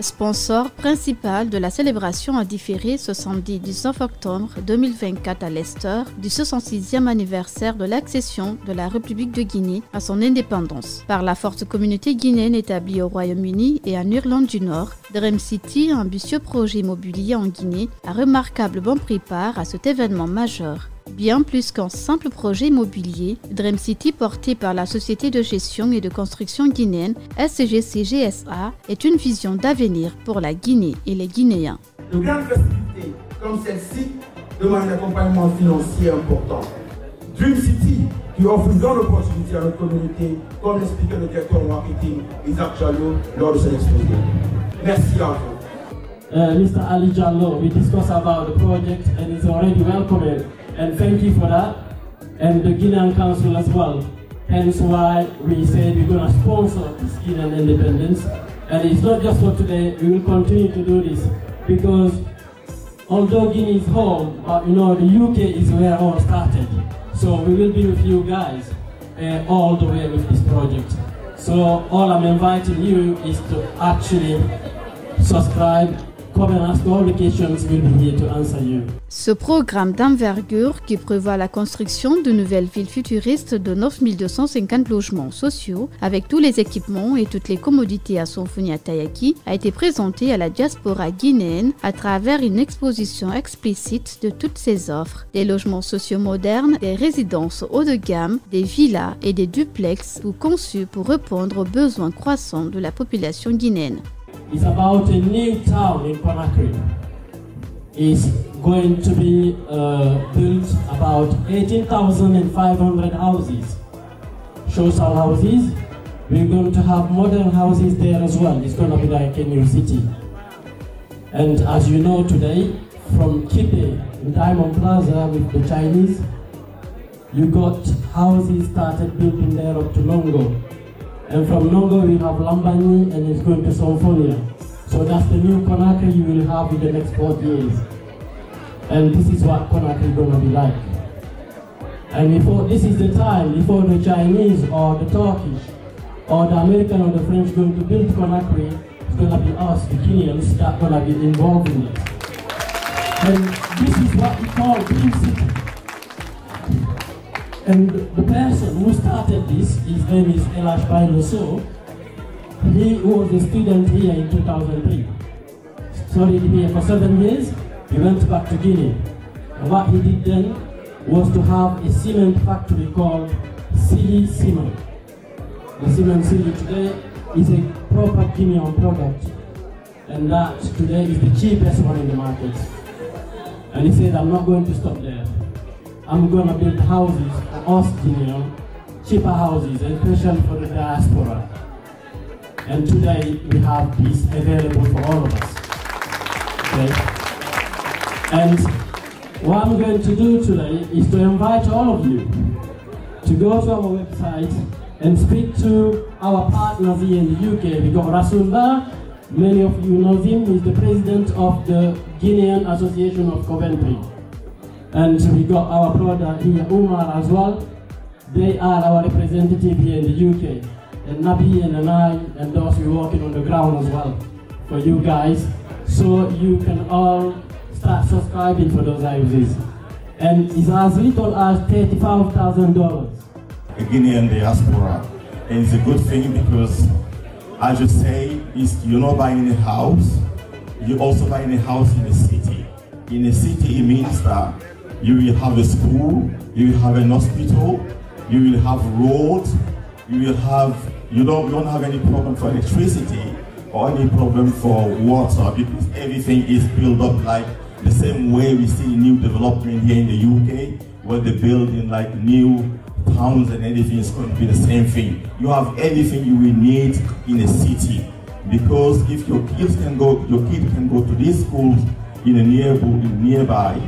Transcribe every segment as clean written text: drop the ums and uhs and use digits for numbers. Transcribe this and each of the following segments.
Sponsor principal de la célébration a différé ce samedi 19 octobre 2024 à Leicester du 66e anniversaire de l'accession de la République de Guinée à son indépendance. Par la forte communauté guinéenne établie au Royaume-Uni et en Irlande du Nord, Dream City, un ambitieux projet immobilier en Guinée, a remarquablement pris part à cet événement majeur. Bien plus qu'un simple projet immobilier, Dream City, porté par la société de gestion et de construction guinéenne SCGC GSA, est une vision d'avenir pour la Guinée et les Guinéens. De grandes festivités comme celle-ci demandent un accompagnement financier important. Dream City, qui offre une grande opportunité à notre communauté, comme l'expliquait le directeur marketing Isaac Jallo lors de son exposé. Merci à vous. Mr. Ali Jallo, we discussed about the project and it's already welcomed. And thank you for that, and the Guinean Council as well. Hence why we said we're going to sponsor this Guinean independence. And it's not just for today, we will continue to do this. Because although Guinea is home, but you know, the UK is where all started. So we will be with you guys all the way with this project. So all I'm inviting you is to actually subscribe. Ce programme d'envergure qui prévoit la construction de nouvelles villes futuristes de 9250 logements sociaux avec tous les équipements et toutes les commodités à Sonfoni à Tayaki a été présenté à la diaspora guinéenne à travers une exposition explicite de toutes ces offres, des logements sociaux modernes, des résidences haut de gamme, des villas et des duplex conçus pour répondre aux besoins croissants de la population guinéenne. It's about a new town in Conakry. It's going to be built about 18,500 houses, social houses. We're going to have modern houses there as well. It's going to be like a new city. And as you know today, from Kipe in Diamond Plaza with the Chinese, you got houses started building there up to Longo. And from Nongo we have Lambani and it's going to Sonfonia. So that's the new Conakry you will have in the next 40 years. And this is what Conakry is going to be like. And before this is the time, before the Chinese or the Turkish or the American or the French going to build Conakry, it's going to be us, the Guineans, that are going to be involved in it. And this is what we call Dream City. And the person who started this, his name is Elash Bailoso. He was a student here in 2003. Studied here for 7 years. He went back to Guinea. And what he did then was to have a cement factory called Sili Cement. The cement Sili today is a proper Guinean product. And that today is the cheapest one in the market. And he said, I'm not going to stop there. I'm going to build houses for us Guineans, cheaper houses, especially for the diaspora. And today we have this available for all of us. Okay? And what I'm going to do today is to invite all of you to go to our website and speak to our partners here in the UK. We got Rasulullah, many of you know him, he's the president of the Guinean Association of Coventry. And we got our brother here, Umar, as well. They are our representative here in the UK. And Nabi and I and those who are working on the ground as well for you guys. So you can all start subscribing for those houses. And it's as little as $35,000. The Guinean diaspora. And it's a good thing because, as you say, you're not buying a house, you're also buying a house in a city. In a city, it means that you will have a school, you will have an hospital, you will have roads, you don't have any problem for electricity or any problem for water because everything is built up like the same way we see new development here in the UK where they build in like new towns and everything is going to be the same thing. You have everything you will need in a city because if your kid can go to these schools in a nearby,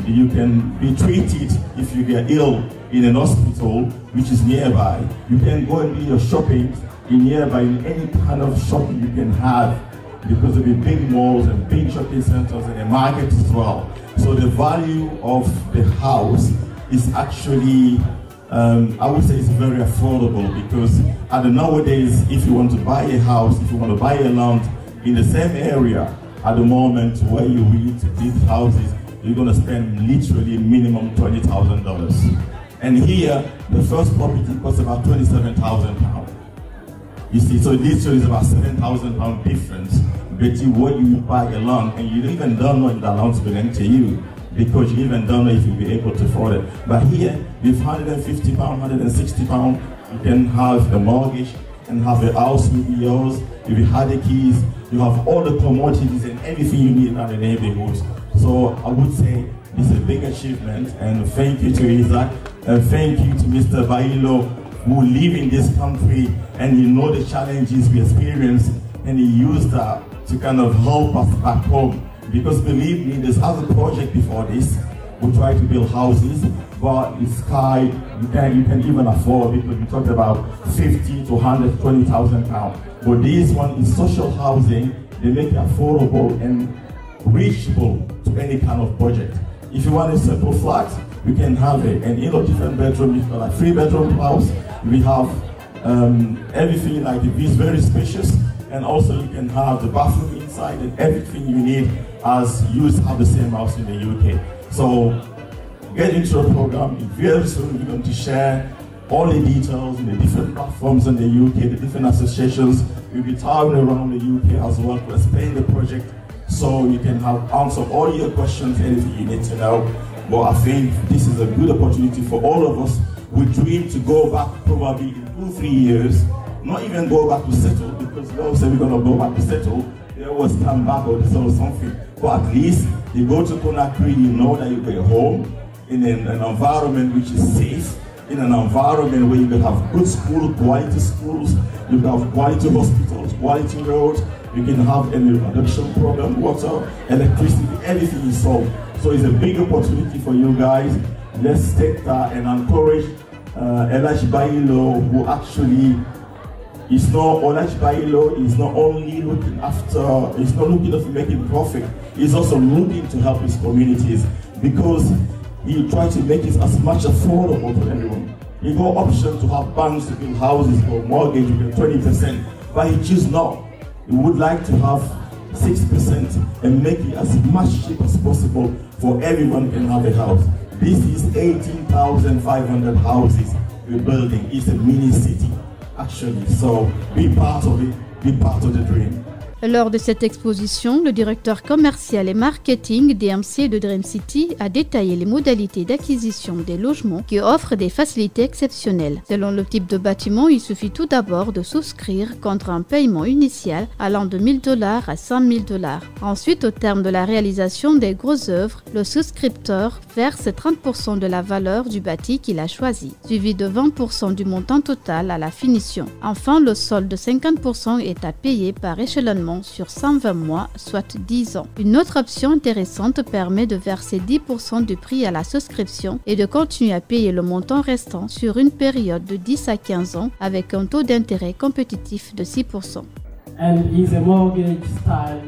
you can be treated if you get ill in an hospital which is nearby. You can go and do your shopping in nearby in any kind of shopping you can have because of the big malls and big shopping centers and the markets as well. So the value of the house is actually, I would say it's very affordable because nowadays if you want to buy a house, if you want to buy a land In the same area, at the moment where you need to build houses, you're going to spend literally minimum $20,000. And here, the first property costs about £27,000. You see, so literally it's about £7,000 difference between what you buy a land, and you even don't know if that land's belongs to you, because you even don't know if you'll be able to afford it. But here, with £150, £160, you can have a mortgage and have a house will be yours. If you have the keys, you have all the commodities and everything you need around the neighborhood. So I would say it's a big achievement, and thank you to Isaac, and thank you to Mr. Bailo, who live in this country and he know the challenges we experience, and he used that to kind of help us back home. Because believe me, there's other projects before this. We try to build houses, but it's high, you can even afford, because we talked about 50 to 120,000 pounds. But this one is social housing. They make it affordable and reachable to any kind of budget. If you want a simple flat, we can have it. And in a different bedroom, we've got like 3-bedroom house. We have everything, like the is very spacious, and also you can have the bathroom inside and everything you need, as you have the same house in the UK. So get into the program. Very soon we're going to share all the details in the different platforms in the UK, the different associations. We'll be traveling around the UK as well to explain the project, so you can have answer all your questions, anything you need to know. But I think this is a good opportunity for all of us. We dream to go back probably in 2-3 years, not even go back to settle, because they all say we're going to go back to settle. They always come back or sell something. But at least you go to Conakry, you know that you go home in an environment which is safe, in an environment where you can have good schools, quality schools, you can have quality hospitals, quality roads, you can have any adoption program, water, electricity, everything is solved. So it's a big opportunity for you guys. Let's take that and encourage Elash Bailo, who actually is not, Elash Bailo is not only looking after, he's not looking after making profit, he's also looking to help his communities, because he tries to make it as much affordable for everyone. He got option to have banks to build houses for mortgage, you get 20%, but he chooses not. He would like to have 6% and make it as much cheap as possible for everyone can have a house. This is 18,500 houses we're building. It's a mini city, actually. So be part of it, be part of the dream. Lors de cette exposition, le directeur commercial et marketing DMC de Dream City a détaillé les modalités d'acquisition des logements qui offrent des facilités exceptionnelles. Selon le type de bâtiment, il suffit tout d'abord de souscrire contre un paiement initial allant de $1 000 à $100 000. Ensuite, au terme de la réalisation des grosses œuvres, le souscripteur verse 30% de la valeur du bâti qu'il a choisi, suivi de 20% du montant total à la finition. Enfin, le solde de 50% est à payer par échelonnement sur 120 mois, soit 10 ans. Une autre option intéressante permet de verser 10% du prix à la souscription et de continuer à payer le montant restant sur une période de 10 à 15 ans avec un taux d'intérêt compétitif de 6%. And it's a mortgage style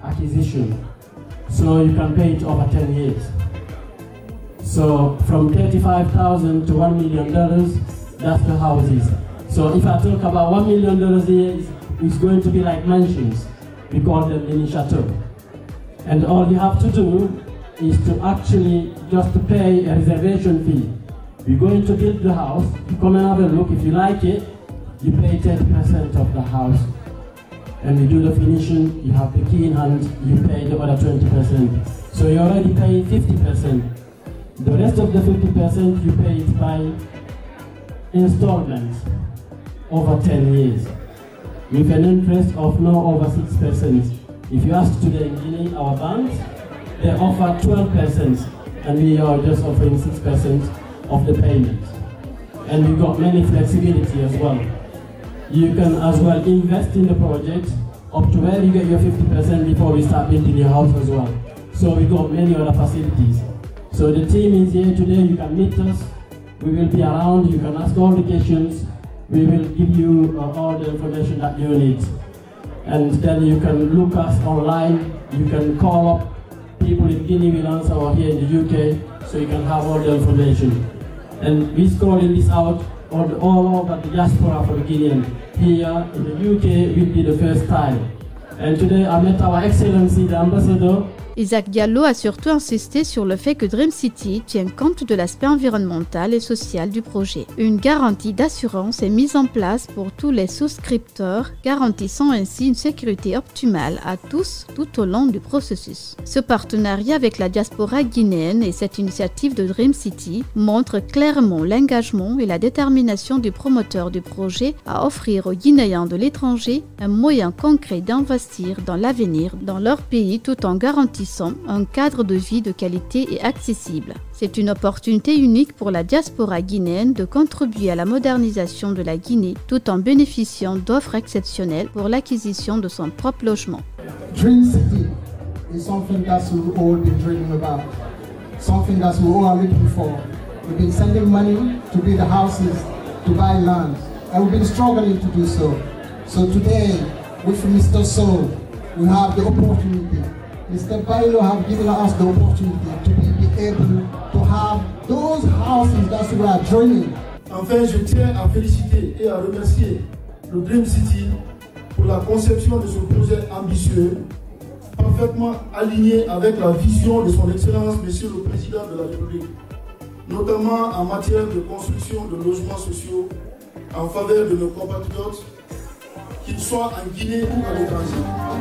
acquisition, so you can pay it over 10 years. So from $35,000 to $1 million, that's the houses. So if I talk about $1 million a year, it's going to be like mansions. We call them mini chateau. And all you have to do is to actually just to pay a reservation fee. We're going to build the house, you come and have a look. If you like it, you pay 10% of the house. And we do the finishing, you have the key in hand, you pay the other 20%. So you're already paying 50%. The rest of the 50% you pay it by installments over 10 years. With an interest of no over 6%. If you ask today in Guinea, our banks, they offer 12%, and we are just offering 6% of the payment. And we've got many flexibility as well. You can as well invest in the project up to where you get your 50% before we start building your house as well. So we've got many other facilities. So the team is here today, you can meet us, we will be around, you can ask all the questions. We will give you all the information that you need. And then you can look us online, you can call up people in Guinea will answer, or here in the UK, so you can have all the information. And we're calling this out all over the diaspora for the Guinean. Here in the UK will be the first time. And today I met our Excellency, the Ambassador. Isaac Diallo a surtout insisté sur le fait que Dream City tient compte de l'aspect environnemental et social du projet. Une garantie d'assurance est mise en place pour tous les souscripteurs, garantissant ainsi une sécurité optimale à tous tout au long du processus. Ce partenariat avec la diaspora guinéenne et cette initiative de Dream City montrent clairement l'engagement et la détermination du promoteur du projet à offrir aux Guinéens de l'étranger un moyen concret d'investir dans l'avenir dans leur pays tout en garantissant un cadre de vie de qualité et accessible. C'est une opportunité unique pour la diaspora guinéenne de contribuer à la modernisation de la Guinée tout en bénéficiant d'offres exceptionnelles pour l'acquisition de son propre logement. Dream City is something that we've all been dreaming about, something that we all are looking for. We've been sending money to build houses, to buy land, and we've been struggling to do so. So today, with Mr. Soul, we have the opportunity. Mr. Bailo have given us the opportunity to be able to have those houses that we are dreaming. Enfin, je tiens à féliciter et à remercier le Dream City pour la conception de ce projet ambitieux, parfaitement aligné avec la vision de son Excellence, Monsieur le Président de la République, notamment en matière de construction de logements sociaux en faveur de nos compatriotes, qu'ils soient en Guinée ou à l'étranger.